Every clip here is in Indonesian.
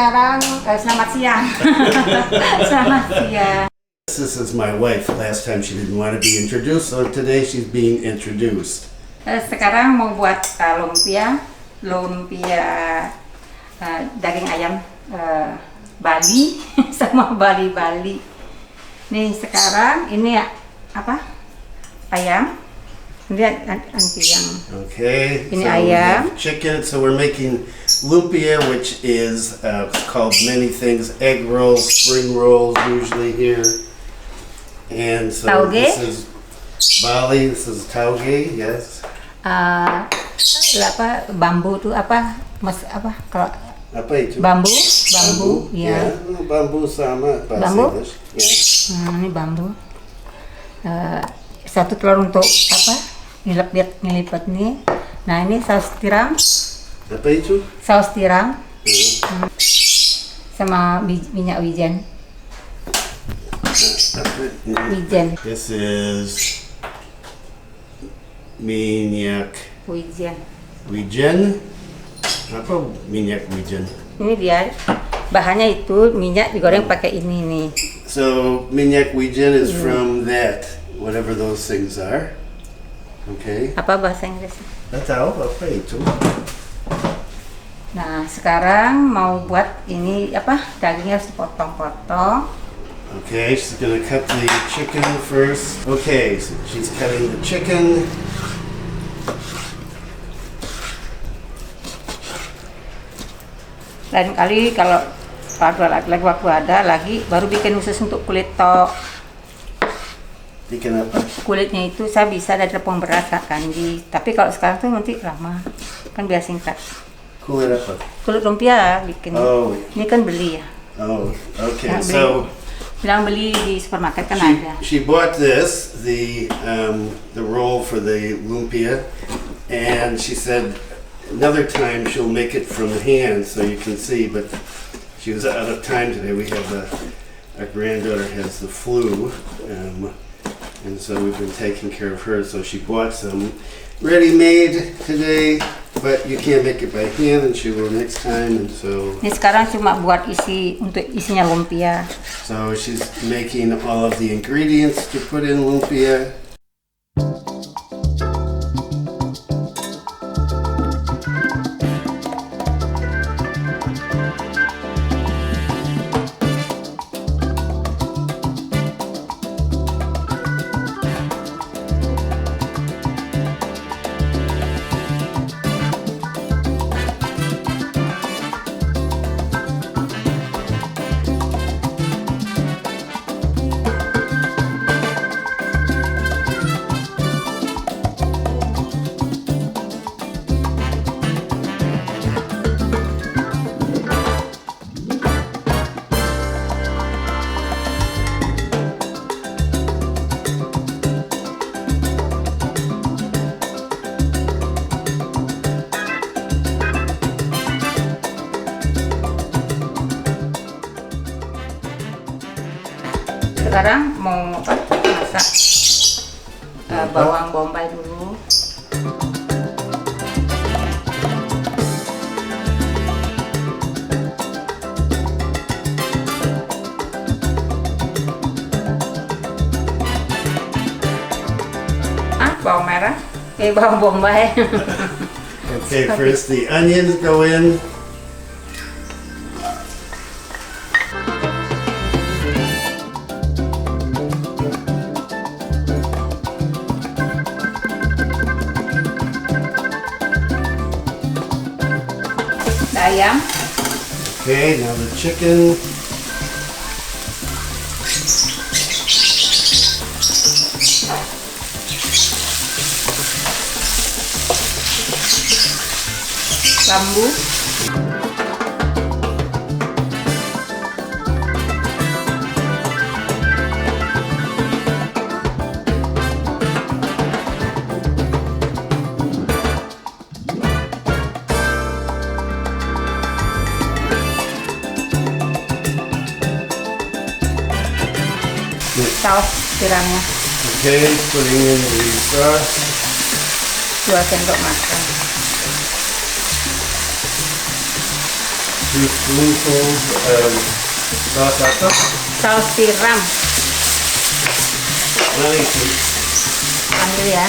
sekarang selamat siang. Selamat siang. This is my wife. Last time she didn't want to be introduced, so today she's being introduced. Sekarang mau buat lumpia daging ayam Bali sama Bali. Nih sekarang ini apa? Ayam. Lihat nanti yang. Okay. Ini so ayam. Chicken. So we're making lumpia, which is called many things: egg rolls, spring rolls, usually here. And so Tauge. this is Bali. This is tauge. Yes. Apa bambu tuh apa? Mas apa kalau Apa itu? bambu ya. Bambu sama bahasa Bambu? English. Yeah. Ini bambu. Satu telur untuk apa? Ngelipet nih. Nah ini saus tiram. Apa itu? Saus tiram. Sama minyak wijen. Wijen. This is minyak wijen. Apa minyak wijen? Ini dia bahannya itu minyak digoreng pakai ini nih. So minyak wijen is from that, whatever those things are. Okay. Apa bahasa Inggris? Nggak tahu apa itu. Nah sekarang mau buat ini apa? Dagingnya harus dipotong-potong. Okay, she's gonna cut the chicken first. Okay, so she's cutting the chicken. Lain kali kalau lagi waktu ada lagi baru bikin khusus untuk kulit tok. Bikin apa? Kulitnya itu saya bisa dari tepung beras Kak Kandi. Tapi kalau sekarang tuh nanti lama kan biar singkat. Kulit apa? Kulit lumpia bikin. Oh. Ini kan beli ya. Oh, okay. Nah, So bilang beli di supermarket kan ada. she bought this, the roll for the lumpia, and she said another time she'll make it from hand so you can see, but she was out of time today. We have our granddaughter has the flu, and so we've been taking care of her, so she bought some ready-made today, but you can't make it by hand, and she will next time, and so Ini sekarang cuma buat untuk isinya lumpia. so she's making all of the ingredients to put in lumpia. Sekarang mau masak bawang bombay dulu. Bawang merah, bawang bombay. Okay, first the onions go in. Ayam. Okay, now the chicken. Bambu. Saus tiramnya. Okay, putting in the sauce. 2 sendok makan. 2 spoonfuls of sauce apa? Saus tiram. Mana itu? Ambil ya.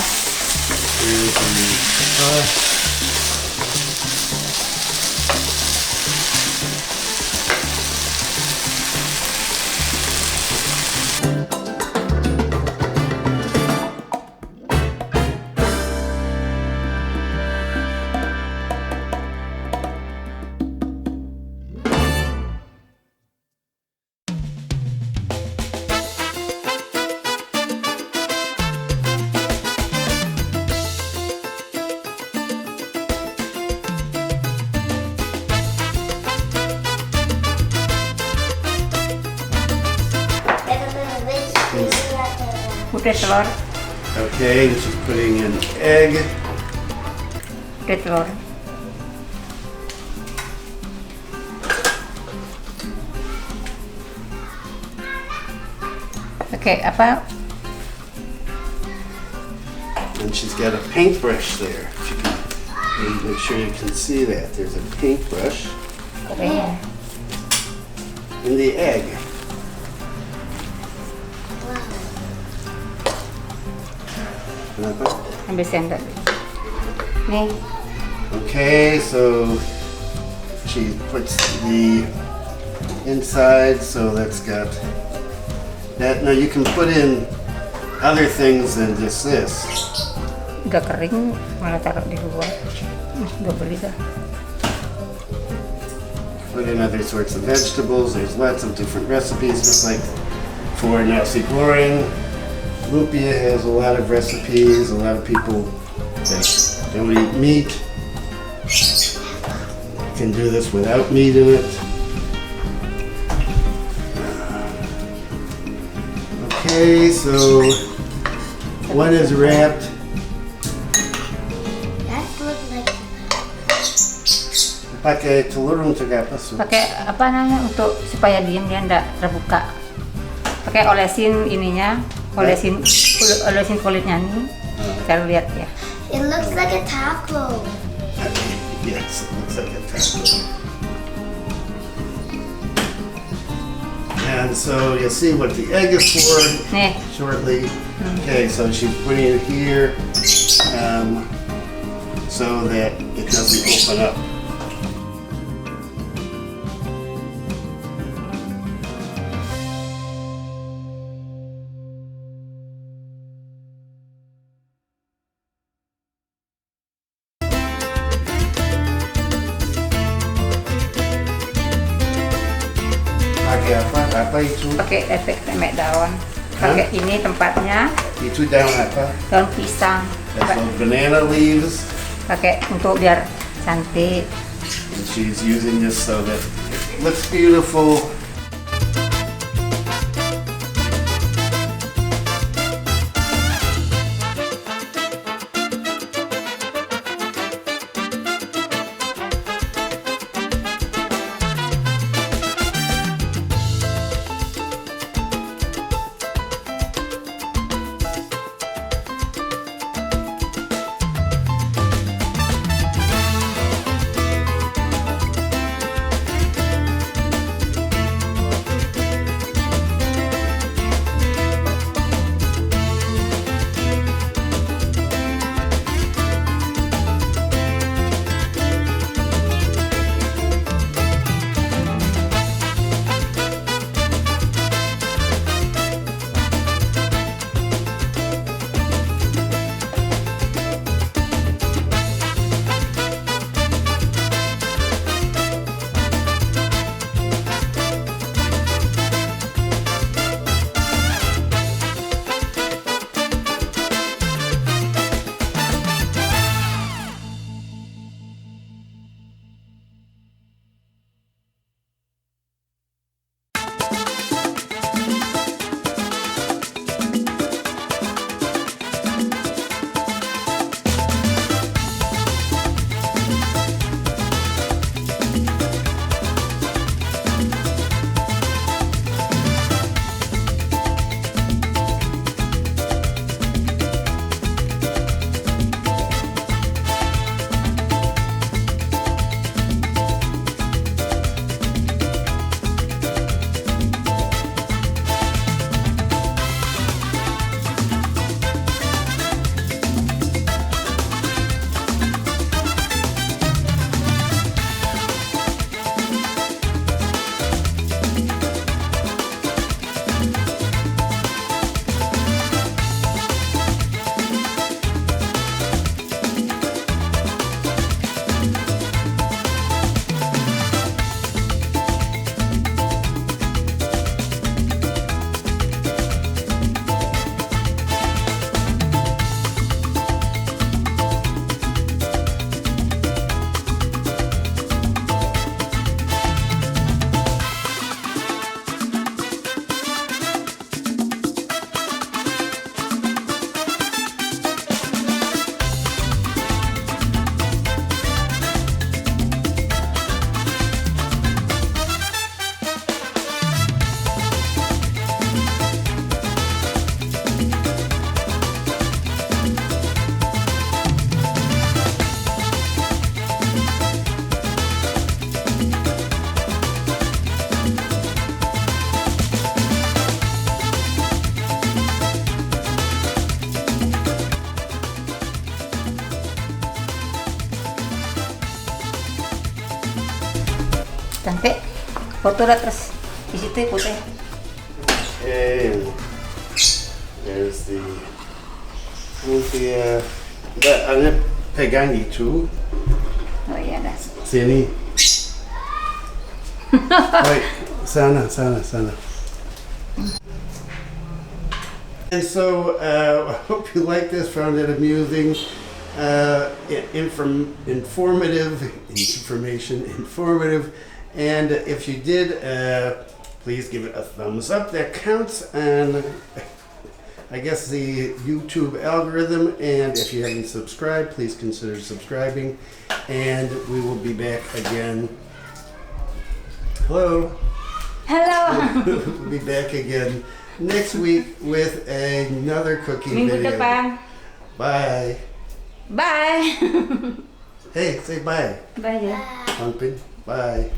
Putih telur. Okay, and she's putting in egg. Putih telur. Oke, apa? And she's got a paintbrush there. If you can, make sure you can see that. There's a paintbrush Oke. in the egg. Kenapa? Ambil sendok. Nih, Okay, so she puts the inside, so that's got that. Now you can put in other things than just this. udah kering, malah taruh di luar. Udah beli dah. Put in other sorts of vegetables. There's lots of different recipes, just like for nasi goreng. Lumpia has a lot of recipes. A lot of people that don't eat meat can do this without meat in it. Okay, so one is wrapped. That looks like Pakai telur untuk apa? Su? Pakai apa namanya untuk supaya dia enggak terbuka. Pakai olesin ininya, olesin kulitnya nih. Cara lihat ya. it looks like a taco. Yes, it looks like a taco. And so you'll see what the egg is for Nih, shortly. Okay, so she's putting it here so that it doesn't open up. Pakai apa? Apa itu? pakai efek remek daun. Pakai ini tempatnya Itu daun apa? daun pisang. That's all banana leaves. Pakai untuk biar cantik. And she's using this so that it looks beautiful. Foto dah terus di situ putih. Okay. There's the lumpia. Ada pegang itu. Oh iya dah. Sini. Wait, sana. And so I hope you like this, found it amusing, informative, and if you did, please give it a thumbs up. That counts on, I guess, the YouTube algorithm, and if you haven't subscribed, please consider subscribing, and we will be back again. Hello. We'll be back again next week with another cooking Minggu video. depan. Bye. Bye. Hey, say bye. Bye ya. Pumpkin. Bye.